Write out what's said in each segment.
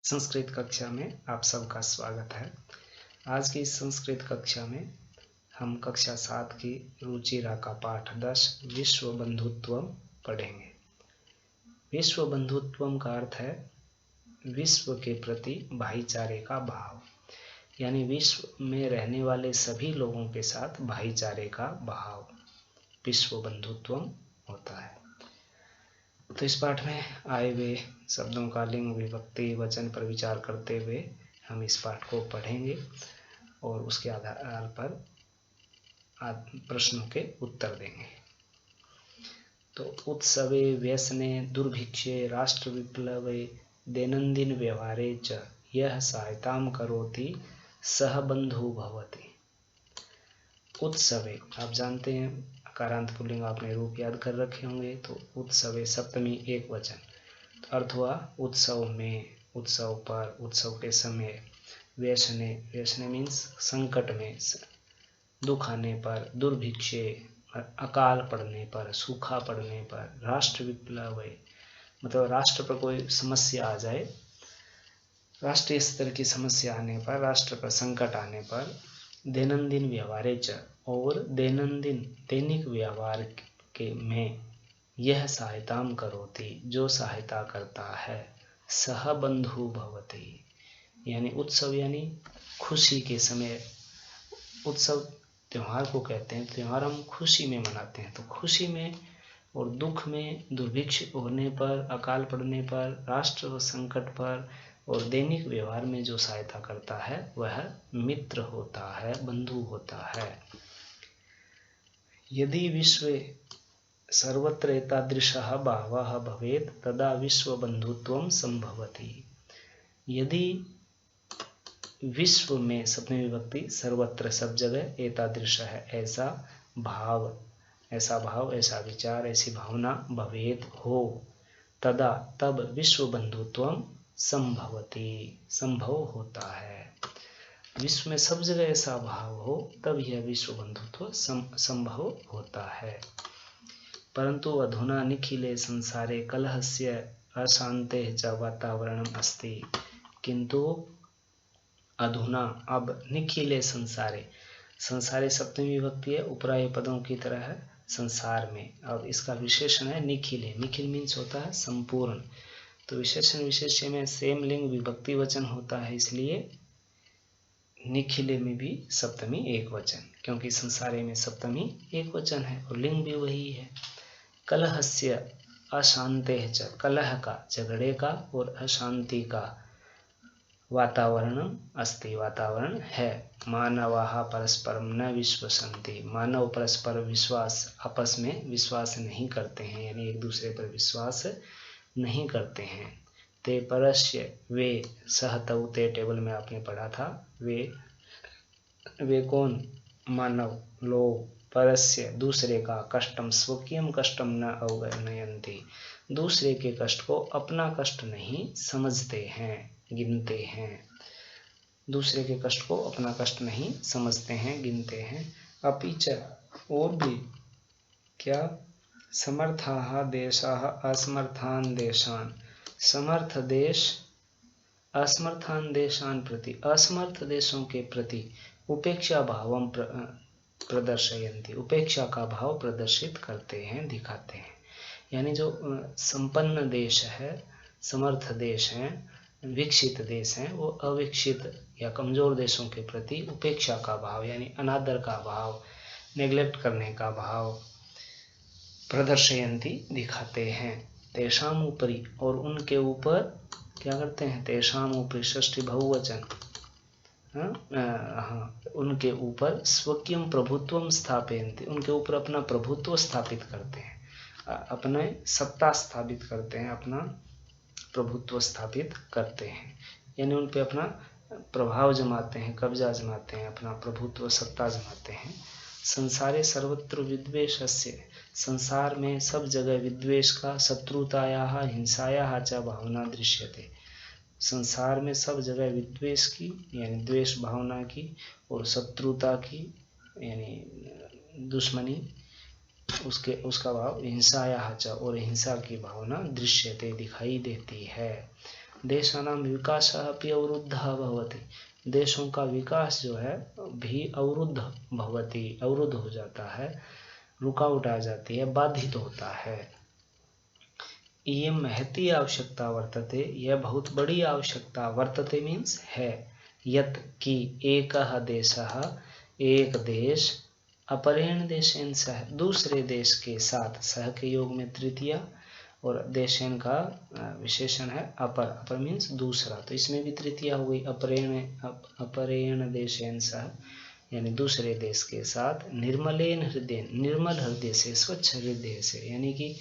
संस्कृत कक्षा में आप सबका स्वागत है। आज की इस संस्कृत कक्षा में हम कक्षा 7 की रुचिरा का पाठ 10 विश्व बंधुत्वम पढ़ेंगे। विश्व बंधुत्वम का अर्थ है विश्व के प्रति भाईचारे का भाव, यानी विश्व में रहने वाले सभी लोगों के साथ भाईचारे का भाव विश्व बंधुत्वम होता है। तो इस पाठ में आए हुए शब्दों का लिंग, विभक्ति, वचन पर विचार करते हुए हम इस पाठ को पढ़ेंगे और उसके आधार पर प्रश्नों के उत्तर देंगे। तो उत्सवे व्यसने दुर्भिक्षे राष्ट्र विप्लवे दैनंदिन व्यवहारे च यह सहायतां करोति सह बंधु भवति। उत्सवे, आप जानते हैं कारांत पुल्लिंग आपने रूप याद कर रखे होंगे। तो उत्सवे सप्तमी एक वचन, तो अर्थ हुआ उत्सव में, उत्सव पर, उत्सव के समय। व्यसने, व्यसने मीन्स संकट में, दुख आने पर। दुर्भिक्षे, अकाल पड़ने पर, सूखा पड़ने पर। राष्ट्र विप्लव, मतलब राष्ट्र पर कोई समस्या आ जाए, राष्ट्रीय स्तर की समस्या आने पर, राष्ट्र पर संकट आने पर। दैनंदिन व्यवहारे च, और दैनंदिन दैनिक व्यवहार के में यह सहायतां करोति, जो सहायता करता है। सह बंधु भवति, यानी उत्सव यानी खुशी के समय। उत्सव त्योहार को कहते हैं, त्योहार हम खुशी में मनाते हैं। तो खुशी में और दुख में, दुर्भिक्ष होने पर, अकाल पड़ने पर, राष्ट्र संकट पर और दैनिक व्यवहार में जो सहायता करता है वह मित्र होता है, बंधु होता है। यदि विश्वे सर्वत्र एतादृशः भावः भवेत् तदा विश्व बंधुत्वं संभवति। यदि विश्व में, सप्तमी विभक्ति, सर्वत्र सब जगह, एतादृश है ऐसा भाव, ऐसा विचार, ऐसी भावना, भवेत् हो, तदा तब विश्व बंधुत्वं संभवति, संभव होता है। विश्व में सब जगह ऐसा भाव हो तब यह विश्व बंधुत्व संभव होता है। परंतु अधुना निखिले संसारे कलहस्य अशांतेः च वातावरणम् अस्ति। किंतु अधुना, अब, निखिले संसारे, संसारे सप्तमी विभक्ति है, उपराय पदों की तरह है संसार में। अब इसका विशेषण है निखिले। निखिल मीन्स होता है संपूर्ण। तो विशेषण विशेष्य में सेम लिंग विभक्ति वचन होता है, इसलिए निखिले में भी सप्तमी एक वचन, क्योंकि संसारे में सप्तमी एक वचन है और लिंग भी वही है। कलहस्य अशांतेः च, कलह का, झगड़े का, और अशांति का वातावरण अस्ति, वातावरण है। मानवाः परस्परं न विश्वसन्ति, मानव परस्पर विश्वास, आपस में विश्वास नहीं करते हैं, यानी एक दूसरे पर विश्वास नहीं करते हैं। ते परस्य, वे, सहतौ, ते टेबल में आपने पढ़ा था, वे कौन, मानव, लोग, परस्य, दूसरे का, कष्टम, स्वकीयम कष्टम न अवगणयन्ति, दूसरे के कष्ट को अपना कष्ट नहीं समझते हैं, गिनते हैं। दूसरे के कष्ट को अपना कष्ट नहीं समझते हैं, गिनते हैं। अपिच, और भी क्या, समर्थाः देशाः असमर्थान् देशान्, समर्थ देश असमर्थान देशान प्रति, असमर्थ देशों के प्रति उपेक्षा भावं प्रदर्शयन्ति, उपेक्षा का भाव प्रदर्शित करते हैं, दिखाते हैं। यानी जो संपन्न देश है, समर्थ देश हैं, विकसित देश हैं, वो अविकसित या कमजोर देशों के प्रति उपेक्षा का भाव, यानी अनादर का भाव, नेग्लेक्ट करने का भाव प्रदर्शयन्ति, दिखाते हैं। तेषाम ऊपरी, और उनके ऊपर क्या करते हैं, तेषाम ऊपरी, षष्ठी बहुवचन, उनके ऊपर स्वकीयम प्रभुत्वम स्थापयन्ति, उनके ऊपर अपना प्रभुत्व स्थापित करते हैं, अपने सत्ता स्थापित करते हैं, अपना प्रभुत्व स्थापित करते हैं, यानी उन पे अपना प्रभाव जमाते हैं, कब्जा जमाते हैं, अपना प्रभुत्व, सत्ता जमाते हैं। संसारे सर्वत्र विद्वेषस्य, संसार में सब जगह विद्वेष का, शत्रुतायाः हिंसायाः च भावना दृश्यते, संसार में सब जगह विद्वेष की, यानी द्वेष भावना की, और शत्रुता की, यानी दुश्मनी, उसका भाव, हिंसायाः च, और हिंसा की भावना दृश्यते, दिखाई देती है। देशानां विकासः अपि अवरुद्धः भवति, देशों का विकास जो है भी अवरुद्ध भवति, अवरुद्ध हो जाता है, रुकावट आ जाती है, बाधित होता है। इयं महती आवश्यकता वर्तते, यह बहुत बड़ी आवश्यकता, वर्तते मीन्स है, यत् कि एकः देशः, एक देश, अपरेण देशेन सह, दूसरे देश के साथ, सह के योग में तृतीया और देशेन का विशेषण है अपर, अपर मीन्स दूसरा, तो इसमें भी तृतीया हो गई, अपरेण देशेन सह, यानी दूसरे देश के साथ, निर्मलेन हृदय, निर्मल हृदय से, स्वच्छ हृदय से, यानी कि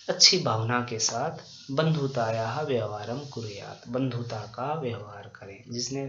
अच्छी भावना के साथ, बंधुतायाः व्यवहारम कुर्यात्, बंधुता का व्यवहार करें। जिसने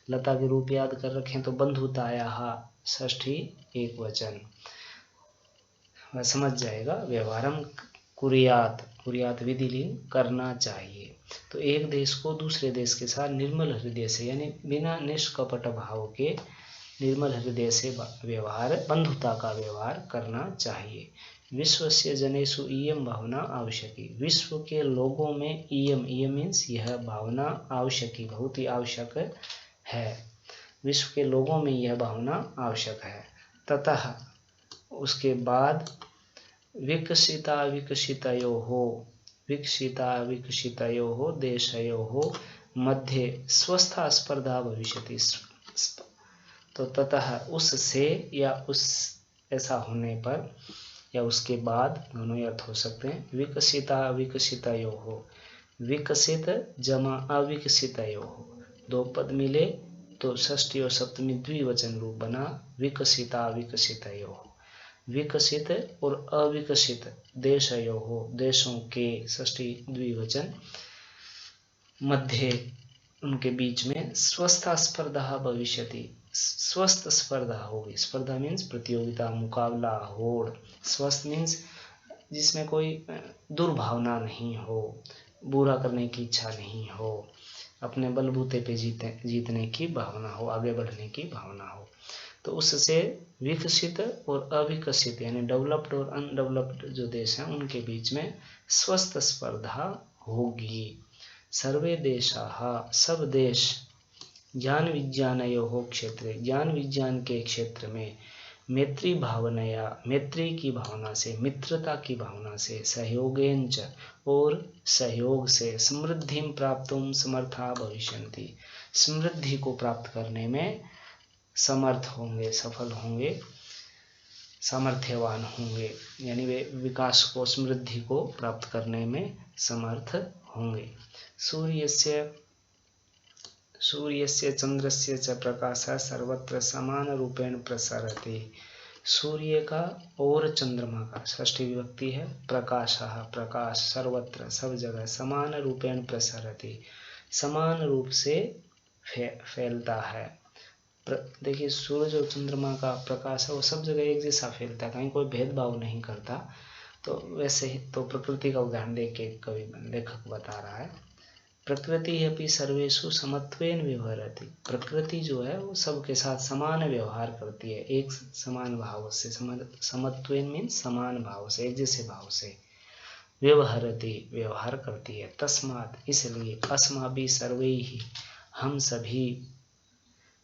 लता के रूप याद कर रखे तो बंधुतायाः षष्ठी एक वचन, वह समझ जाएगा। व्यवहारम कुर्यात्, कुर्यात् विधिलीन, करना चाहिए। तो एक देश को दूसरे देश के साथ निर्मल हृदय से, यानी बिना निष्कपट भाव के निर्मल हृदय से व्यवहार, बंधुता का व्यवहार करना चाहिए। विश्वस्य जनेषु इयं भावना आवश्यकी, विश्व के लोगों में इयं, इयं मीन्स यह भावना, आवश्यकी बहुत ही आवश्यक है, विश्व के लोगों में यह भावना आवश्यक है। ततः उसके बाद विकसिता विकसितयोः, विकसिता विकसितयोः देशयोः मध्ये स्वस्था स्पर्धा भविष्यति, तो ततः उससे या उस ऐसा होने पर या उसके बाद, दोनों अर्थ हो सकते हैं। विकसिता विकसितयोः, विकसित जमा अविकसितयोः, दो पद मिले तो षष्ठी और सप्तमी द्विवचन रूप बना, विकसिता विकसितयोः, विकसित और अविकसित देशयोः, देशों के, षष्ठी द्विवचन, मध्य उनके बीच में, स्वस्था स्पर्धा भविष्यति, स्वस्थ स्पर्धा होगी, स्पर्धा मीन्स प्रतियोगिता, मुकाबला, होड़, स्वस्थ मीन्स जिसमें कोई दुर्भावना नहीं हो, बुरा करने की इच्छा नहीं हो, अपने बलबूते पे जीतने की भावना हो, आगे बढ़ने की भावना हो, तो उससे विकसित और अविकसित यानी डेवलप्ड और अनडेवलप्ड जो देश हैं उनके बीच में स्वस्थ स्पर्धा होगी। सर्वे देशाः, सब देश, ज्ञान विज्ञानयोः क्षेत्रे, ज्ञान विज्ञान के क्षेत्र में, मैत्री भावनया, मैत्री की भावना से, मित्रता की भावना से, सहयोगेन च, और सहयोग से, समृद्धिं प्राप्तुं समर्था भविष्यन्ति, समृद्धि को प्राप्त करने में समर्थ होंगे, सफल होंगे, सामर्थ्यवान होंगे, यानी वे विकास को, समृद्धि को प्राप्त करने में समर्थ होंगे। सूर्यस्य चंद्रस्य च प्रकाशः सर्वत्र समान रूपेण प्रसरति, सूर्य का और चंद्रमा का, षष्ठी विभक्ति है, प्रकाशः, प्रकाश, सर्वत्र, सब जगह, समान रूपेण प्रसरति, समान रूप से फैलता है। देखिए सूरज और चंद्रमा का प्रकाश है वो सब जगह एक जैसा फैलता है, कहीं कोई भेदभाव नहीं करता। तो वैसे ही तो प्रकृति का उदाहरण दे के कवि लेखक बता रहा है, प्रकृति अपि सर्वेषु समत्वेन व्यवहरति, प्रकृति जो है वो सबके साथ समान व्यवहार करती है, एक समान भाव से, समत्वेन मीन्स समान भाव से, एक जैसे भाव से, व्यवहरति व्यवहार करती है। तस्मात् इसलिए, अस्माभिः सर्वैः हम सभी,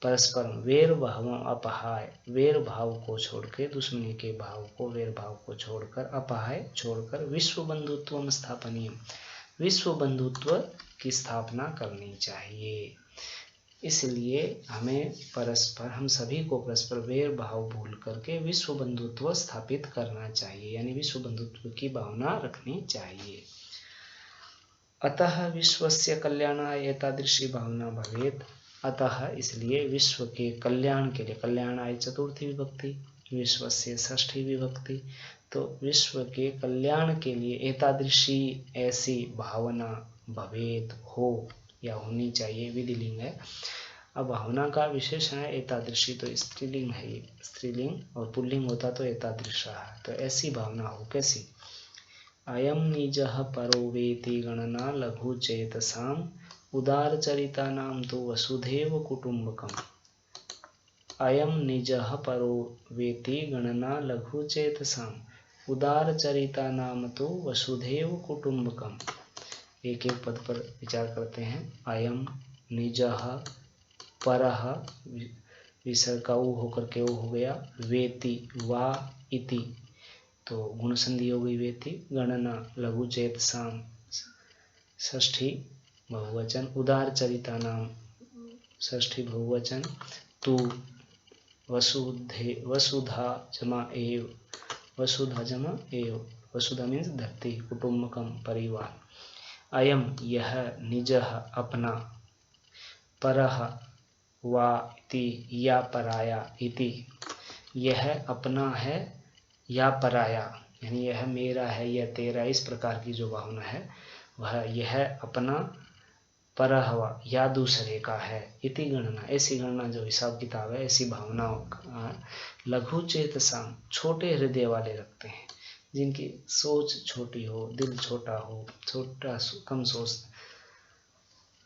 परस्पर वैर भाव अपहाय, वैर भाव को छोड़कर, दुश्मनी के भाव को, वैर भाव को छोड़कर, अपहाय छोड़कर, विश्व बंधुत्व स्थापनीय, विश्व बंधुत्व की स्थापना करनी चाहिए। इसलिए हमें परस्पर, हम सभी को परस्पर वैर भाव भूल करके विश्व बंधुत्व स्थापित करना चाहिए, यानी विश्व बंधुत्व की भावना रखनी चाहिए। अतः विश्वस्य कल्याणाय एतादृशी भावना भवेत्, अतः इसलिए विश्व के कल्याण के लिए, कल्याणाय चतुर्थी विभक्ति, विश्वस्य षष्ठी विभक्ति, तो विश्व के कल्याण के लिए एतादृशी ऐसी भावना भवेत हो या होनी चाहिए, विधिलिंग है। अब भावना का विशेषण है एतादृशी, तो स्त्रीलिंग है ये, स्त्रीलिंग, और पुल्लिंग होता तो एतादृशा है, तो ऐसी भावना हो। कैसी? अयम निजः परो वेति गणना लघु चेतसाम उदारचरितानां तु वसुधैव कुटुम्बकम्। अयम निजः परो वेति गणना लघु चेतसाम उदारचरितानां तु वसुधैव कुटुम्बकम्। एक एक पद पर विचार करते हैं। अयम, निजः, परः, विसर्ग का उ होकर के वो हो गया, वेति, वा, इति, तो गुण संधि हो गई वेति। गणना, लघु चेत साम, षष्ठी बहुवचन। उदार चरिता नाम, षष्ठी बहुवचन। तू, वसुधा जमा एव, वसुधा जमा एव, वसुधा मीन्स धरती, कुटुंबकम परिवार। अयम यह, निजः अपना, परः वा इति या पराया इति, यह अपना है या पराया, यानी यह मेरा है या तेरा, इस प्रकार की जो भावना है वह यह अपना, परः वा या दूसरे का है, इति गणना, ऐसी गणना जो हिसाब किताब है, ऐसी भावनाओं का लघु चेतसाम, छोटे हृदय वाले रखते हैं, जिनकी सोच छोटी हो, दिल छोटा हो, छोटा कम सोच,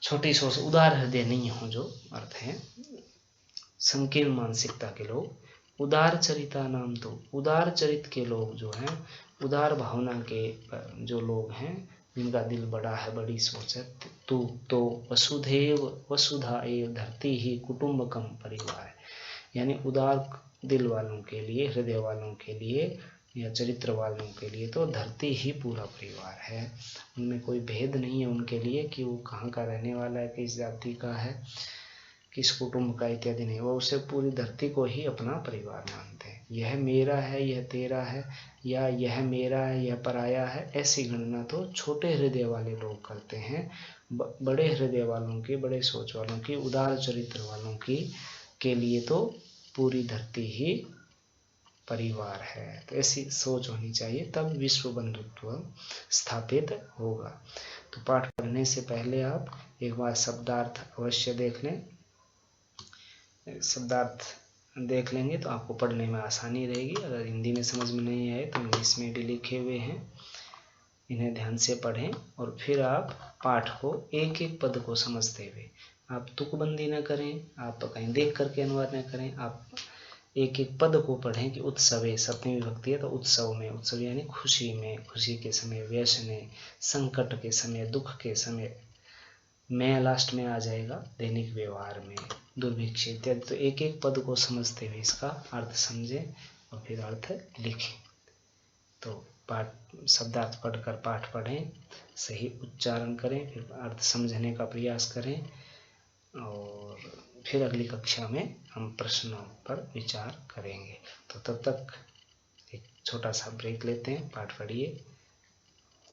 छोटी सोच, उदार हृदय नहीं हो, जो अर्थ है संकीर्ण मानसिकता के लोग। उदार चरिता नाम, तो उदार चरित के लोग जो हैं, उदार भावना के जो लोग हैं, जिनका दिल बड़ा है, बड़ी सोच है, तो वसुधैव, वसुधा एव, धरती ही कुटुंबकम परिवार, यानी उदार दिल वालों के लिए, हृदय वालों के लिए या चरित्र वालों के लिए तो धरती ही पूरा परिवार है। उनमें कोई भेद नहीं है उनके लिए कि वो कहाँ का रहने वाला है, किस जाति का है, किस कुटुंब का इत्यादि नहीं, वो उसे पूरी धरती को ही अपना परिवार मानते हैं। यह मेरा है, यह तेरा है, या यह मेरा है, यह पराया है, ऐसी गणना तो छोटे हृदय वाले लोग करते हैं। बड़े हृदय वालों की, बड़े सोच वालों की, उदार चरित्र वालों की के लिए तो पूरी धरती ही परिवार है। तो ऐसी सोच होनी चाहिए, तब विश्व बंधुत्व स्थापित होगा। तो पाठ पढ़ने से पहले आप एक बार शब्दार्थ अवश्य देख लें। शब्दार्थ देख लेंगे तो आपको पढ़ने में आसानी रहेगी। अगर हिंदी में समझ में नहीं आए तो इंग्लिश में भी लिखे हुए हैं, इन्हें ध्यान से पढ़ें और फिर आप पाठ को एक एक पद को समझते हुए, आप तुकबंदी न करें, आप कहीं देख करके अनुवाद न करें, आप एक एक पद को पढ़ें कि उत्सवे, सप्तमी विभक्ति है तो उत्सव में, उत्सव यानी खुशी में, खुशी के समय, व्यसने, संकट के समय, दुख के समय, मैं लास्ट में आ जाएगा, दैनिक व्यवहार में, दुर्भिक्ष इत्यादि। तो एक एक पद को समझते हुए इसका अर्थ समझें और फिर अर्थ लिखें। तो पाठ शब्दार्थ पढ़कर पाठ पढ़ें, सही उच्चारण करें, फिर अर्थ समझने का प्रयास करें और फिर अगली कक्षा में हम प्रश्नों पर विचार करेंगे। तो तब तक एक छोटा सा ब्रेक लेते हैं, पाठ पढ़िए।